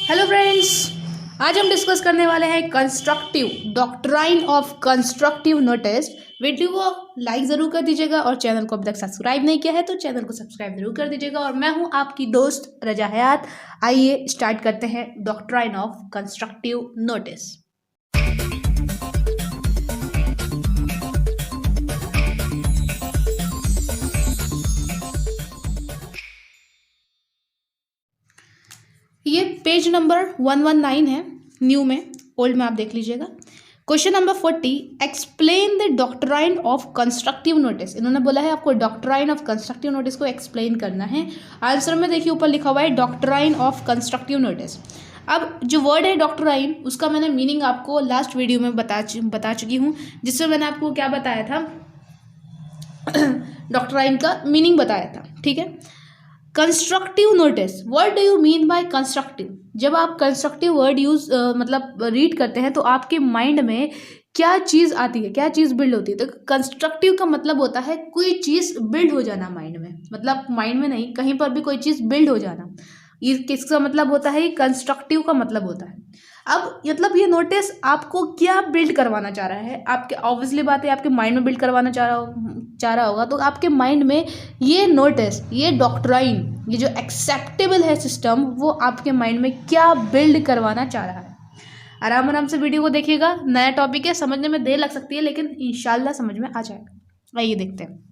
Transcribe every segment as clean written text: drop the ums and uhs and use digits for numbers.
Hello friends, आज हम discuss करने वाले हैं constructive doctrine of constructive notice. Video को लाइक ज़रूर कर दीजिएगा और चैनल को अब तक सब्सक्राइब नहीं किया है तो चैनल को सब्सक्राइब जरूर कर दीजिएगा। और मैं हूं आपकी दोस्त रजा हयात। आइए स्टार्ट करते हैं डॉक्ट्राइन ऑफ कंस्ट्रक्टिव नोटिस। ये पेज नंबर 119 है, न्यू में, ओल्ड में आप देख लीजिएगा। Question number 40, explain the doctrine of constructive notice. इन्होंने बोला है आपको डॉक्ट्राइन ऑफ कंस्ट्रक्टिव नोटिस को एक्सप्लेन करना है। आंसर में देखिए ऊपर लिखा हुआ है डॉक्ट्राइन ऑफ कंस्ट्रक्टिव नोटिस। अब जो वर्ड है डॉक्ट्राइन, उसका मैंने मीनिंग आपको लास्ट वीडियो में बता चुकी हूँ, जिससे मैंने आपको क्या बताया था डॉक्ट्राइन का मीनिंग बताया था। ठीक है, constructive notice, what do you mean by constructive. जब आप कंस्ट्रक्टिव वर्ड यूज मतलब रीड करते हैं तो आपके माइंड में क्या चीज़ आती है, क्या चीज़ बिल्ड होती है। तो कंस्ट्रक्टिव का मतलब होता है कोई चीज़ बिल्ड हो जाना माइंड में, मतलब माइंड में नहीं, कहीं पर भी कोई चीज़ बिल्ड हो जाना। ये किसका मतलब होता है, कंस्ट्रक्टिव का मतलब होता है। अब मतलब ये नोटिस आपको क्या बिल्ड करवाना चाह रहा है, आपके ऑब्वियसली बात है आपके माइंड में बिल्ड करवाना चाह रहा होगा। तो आपके माइंड में ये नोटिस, ये डॉक्ट्राइन, ये जो एक्सेप्टेबल है सिस्टम, वो आपके माइंड में क्या बिल्ड करवाना चाह रहा है। आराम आराम से वीडियो को देखिएगा, नया टॉपिक है, समझने में देर लग सकती है लेकिन इंशाल्लाह समझ में आ जाएगा। आइए देखते हैं।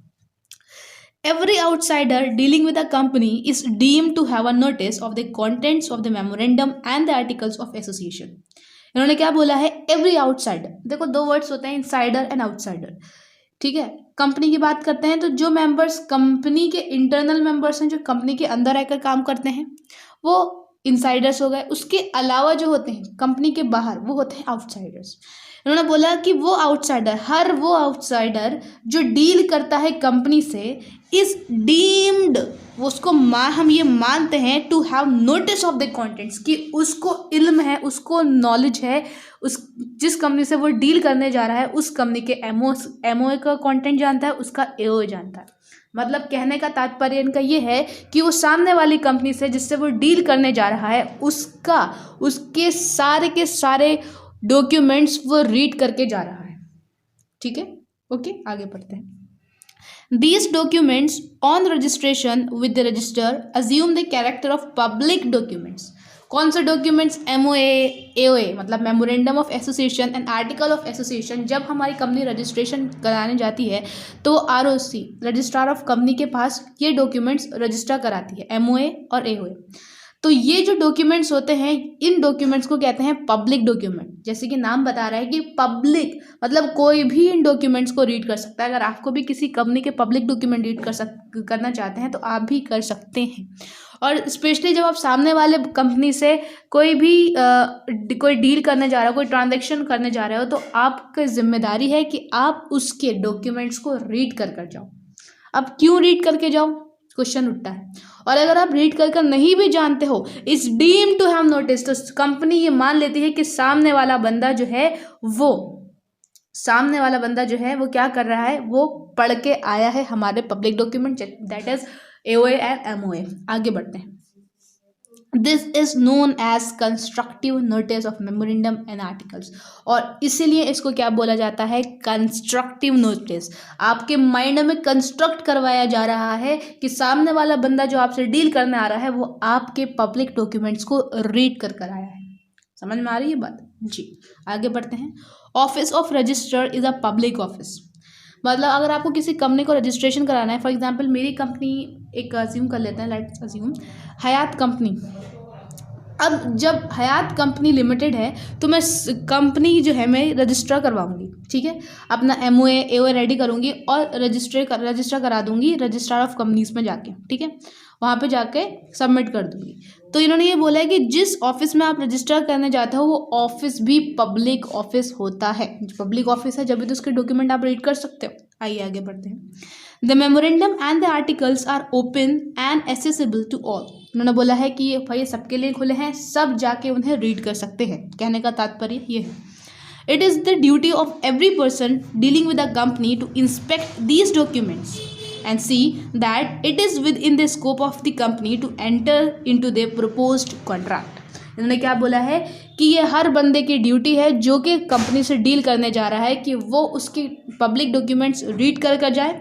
Every outsider dealing with a company is deemed to have a notice of the contents of the memorandum and the articles of association. इन्होंने क्या बोला है, एवरी आउटसाइडर। देखो दो वर्ड्स होते हैं, इनसाइडर एंड आउटसाइडर। ठीक है, कंपनी की बात करते हैं तो जो मेंबर्स कंपनी के इंटरनल मेंबर्स हैं, जो कंपनी के अंदर रहकर काम करते हैं, वो इनसाइडर्स हो गए। उसके अलावा जो होते हैं कंपनी के बाहर, वो होते हैं आउटसाइडर्स। इन्होंने बोला कि वो आउटसाइडर, हर वो आउटसाइडर जो डील करता है कंपनी से, इज डीम्ड, वो उसको हम ये मानते हैं to have notice of the contents, कि उसको इल्म है, उसको नॉलेज है, उस जिस कंपनी से वो डील करने जा रहा है उस कंपनी के एमओए का कंटेंट जानता है, उसका एओए जानता है। मतलब कहने का तात्पर्य इनका ये है कि वो सामने वाली कंपनी से जिससे वो डील करने जा रहा है उसके सारे के सारे डॉक्यूमेंट्स वो रीड करके जा रहा है। ठीक है, ओके, आगे पढ़ते हैं। These documents on registration with the register assume the character of public documents. कौन से डॉक्यूमेंट्स, एमओए, एओए मतलब memorandum of association and article of association. जब हमारी कंपनी रजिस्ट्रेशन कराने जाती है तो आरओसी, रजिस्ट्रार ऑफ कंपनी के पास ये डॉक्यूमेंट्स रजिस्टर कराती है, एमओए और एओए। तो ये जो डॉक्यूमेंट्स होते हैं, इन डॉक्यूमेंट्स को कहते हैं पब्लिक डॉक्यूमेंट। जैसे कि नाम बता रहा है कि पब्लिक मतलब कोई भी इन डॉक्यूमेंट्स को रीड कर सकता है। अगर आपको भी किसी कंपनी के पब्लिक डॉक्यूमेंट रीड करना चाहते हैं तो आप भी कर सकते हैं। और स्पेशली जब आप सामने वाले कंपनी से कोई डील करने जा रहा हो, कोई ट्रांजेक्शन करने जा रहे हो, तो आपकी जिम्मेदारी है कि आप उसके डॉक्यूमेंट्स को रीड कर जाओ। अब क्यों रीड करके जाओ, क्वेश्चन उठता है। और अगर आप रीड कर नहीं भी जानते हो, इस डीम टू हैव नोटिस, तो कंपनी ये मान लेती है कि सामने वाला बंदा जो है वो क्या कर रहा है, वो पढ़ के आया है हमारे public document, that is AOA and MOA. आगे बढ़ते हैं। This is known as constructive notice of memorandum and articles. और इसीलिए इसको क्या बोला जाता है, कंस्ट्रक्टिव नोटिस। आपके माइंड में कंस्ट्रक्ट करवाया जा रहा है कि सामने वाला बंदा जो आपसे डील करने आ रहा है वो आपके पब्लिक डॉक्यूमेंट्स को रीड कर आया है। समझ में आ रही है बात जी। आगे बढ़ते हैं। Office of register is a public office. मतलब अगर आपको किसी कंपनी को रजिस्ट्रेशन कराना है, फॉर एग्जांपल मेरी कंपनी, एक अज्यूम कर लेते हैं, लेट्स अज्यूम हयात कंपनी। अब जब हयात कंपनी लिमिटेड है तो मैं कंपनी जो है मैं रजिस्टर करवाऊंगी। ठीक है, अपना एमओए एओए रेडी करूंगी और रजिस्टर करा दूंगी रजिस्ट्रार ऑफ कंपनीज में जाके। ठीक है, वहाँ पे जाके सबमिट कर दूंगी। तो इन्होंने ये बोला है कि जिस ऑफिस में आप रजिस्टर करने जाते हो वो ऑफिस भी पब्लिक ऑफिस होता है। पब्लिक ऑफिस है जब भी तो उसके डॉक्यूमेंट आप रीड कर सकते हो। आइए आगे बढ़ते हैं। The memorandum and the articles are open and accessible to all. उन्होंने बोला है कि भाई सबके लिए खुले हैं, सब जाके उन्हें रीड कर सकते हैं। कहने का तात्पर्य ये है, it is the duty of every person dealing with a company to inspect these documents and see that it is within the scope of the company to enter into the proposed contract. इन्होंने क्या बोला है कि ये हर बंदे की duty है जो कि कंपनी से डील करने जा रहा है कि वो उसकी पब्लिक डॉक्यूमेंट्स रीड कर जाए,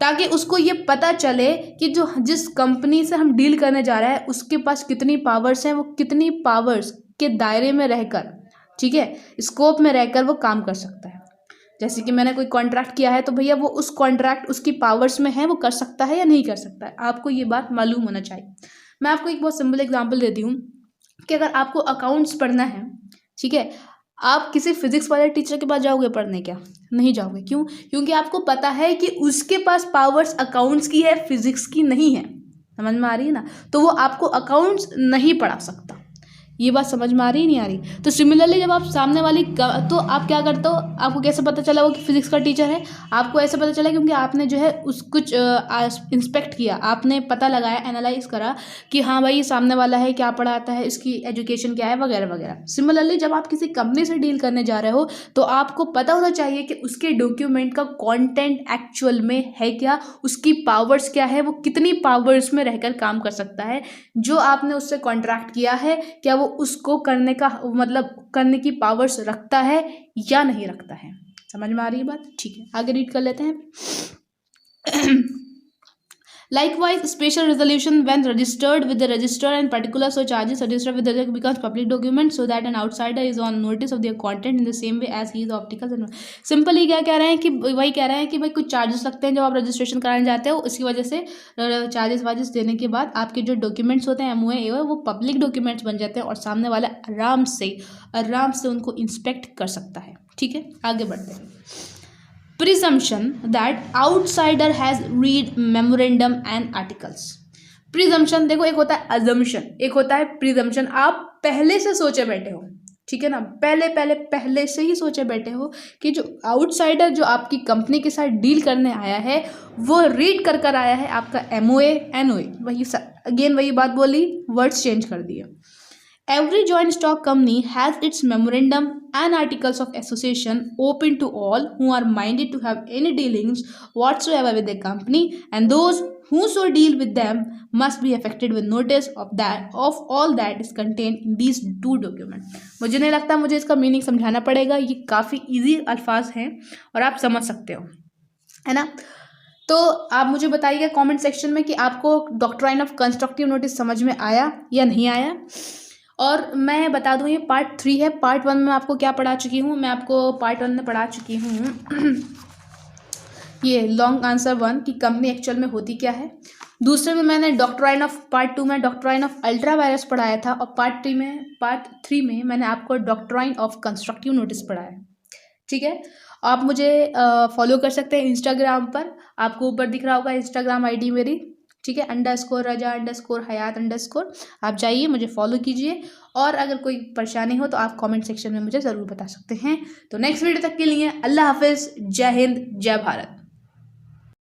ताकि उसको ये पता चले कि जो जिस कंपनी से हम डील करने जा रहे हैं उसके पास कितनी पावर्स हैं, वो कितनी पावर्स के दायरे में रहकर, ठीक है, स्कोप में रहकर वो काम कर सकता है। जैसे कि मैंने कोई कॉन्ट्रैक्ट किया है तो भैया वो उस कॉन्ट्रैक्ट उसकी पावर्स में है, वो कर सकता है या नहीं कर सकता है, आपको ये बात मालूम होना चाहिए। मैं आपको एक बहुत सिंपल एग्जांपल देती हूँ कि अगर आपको अकाउंट्स पढ़ना है, ठीक है, आप किसी फिजिक्स वाले टीचर के पास जाओगे पढ़ने? क्या नहीं जाओगे। क्यों? क्योंकि आपको पता है कि उसके पास पावर्स अकाउंट्स की है, फिजिक्स की नहीं है। समझ में आ रही है ना? तो वो आपको अकाउंट्स नहीं पढ़ा सकता। ये बात समझ में आ रही नहीं आ रही? तो सिमिलरली जब आप सामने वाली तो आप क्या करते हो, आपको कैसे पता चला वो कि फिजिक्स का टीचर है? आपको ऐसे पता चला क्योंकि आपने जो है उस कुछ इंस्पेक्ट किया, आपने पता लगाया, एनालाइज करा कि हाँ भाई सामने वाला है, क्या पढ़ाता है, इसकी एजुकेशन क्या है, वगैरह वगैरह। सिमिलरली जब आप किसी कंपनी से डील करने जा रहे हो तो आपको पता होना चाहिए कि उसके डॉक्यूमेंट का कॉन्टेंट एक्चुअल में है क्या, उसकी पावर्स क्या है, वो कितनी पावर्स में रहकर काम कर सकता है, जो आपने उससे कॉन्ट्रैक्ट किया है क्या वो उसको करने का मतलब करने की पावर्स रखता है या नहीं रखता है। समझ में आ रही है बात? ठीक है, आगे रीड कर लेते हैं। Likewise, special resolution when registered with the registrar and particular so charges registered with the registrar becomes public document so that an outsider is on notice of their content in the same way as he is optical and simply क्या कह रहे हैं कि वही कह रहे हैं कि भाई कुछ चार्जेस लगते हैं जब आप रजिस्ट्रेशन कराने जाते हो, उसकी वजह से चार्जेस वार्जेस देने के बाद आपके जो डॉक्यूमेंट्स होते हैं MOA वो पब्लिक डॉक्यूमेंट्स बन जाते हैं और सामने वाला आराम से उनको इंस्पेक्ट कर सकता है। ठीक है, आगे बढ़ते हैं। Presumption that outsider has read memorandum and articles. Presumption देखो, एक होता है assumption, एक होता है presumption। आप पहले से सोचे बैठे हो, ठीक है ना, पहले से ही सोचे बैठे हो कि जो आउटसाइडर जो आपकी कंपनी के साथ डील करने आया है वो रीड कर आया है आपका MOA NOA। वही अगेन वही बात बोली, वर्ड्स चेंज कर दिए। Every joint stock company has its memorandum and articles of association open to all who are minded to have any dealings whatsoever with the company, and those who so deal with them must be affected with notice of all that is contained in these two documents। मुझे नहीं लगता मुझे इसका meaning समझाना पड़ेगा, ये काफ़ी easy अल्फाज हैं और आप समझ सकते हो, है ना। तो आप मुझे बताइएगा कमेंट सेक्शन में कि आपको डॉक्ट्राइन ऑफ कंस्ट्रक्टिव नोटिस समझ में आया या नहीं आया। और मैं बता दूं ये पार्ट 3 है। पार्ट 1 में आपको क्या पढ़ा चुकी हूँ, मैं आपको पार्ट 1 में पढ़ा चुकी हूँ ये लॉन्ग आंसर 1 की कंपनी एक्चुअल में होती क्या है। दूसरे में मैंने पार्ट 2 में डॉक्ट्राइन ऑफ अल्ट्रा वायरस पढ़ाया था, और पार्ट 3 में मैंने आपको डॉक्ट्राइन ऑफ कंस्ट्रक्टिव नोटिस पढ़ाया। ठीक है, आप मुझे फॉलो कर सकते हैं इंस्टाग्राम पर, आपको ऊपर दिख रहा होगा इंस्टाग्राम ID मेरी, ठीक है, _Raja_Hayat_, आप जाइए, मुझे फॉलो कीजिए, और अगर कोई परेशानी हो तो आप कमेंट सेक्शन में मुझे ज़रूर बता सकते हैं। तो नेक्स्ट वीडियो तक के लिए अल्लाह हाफिज़, जय हिंद, जय भारत।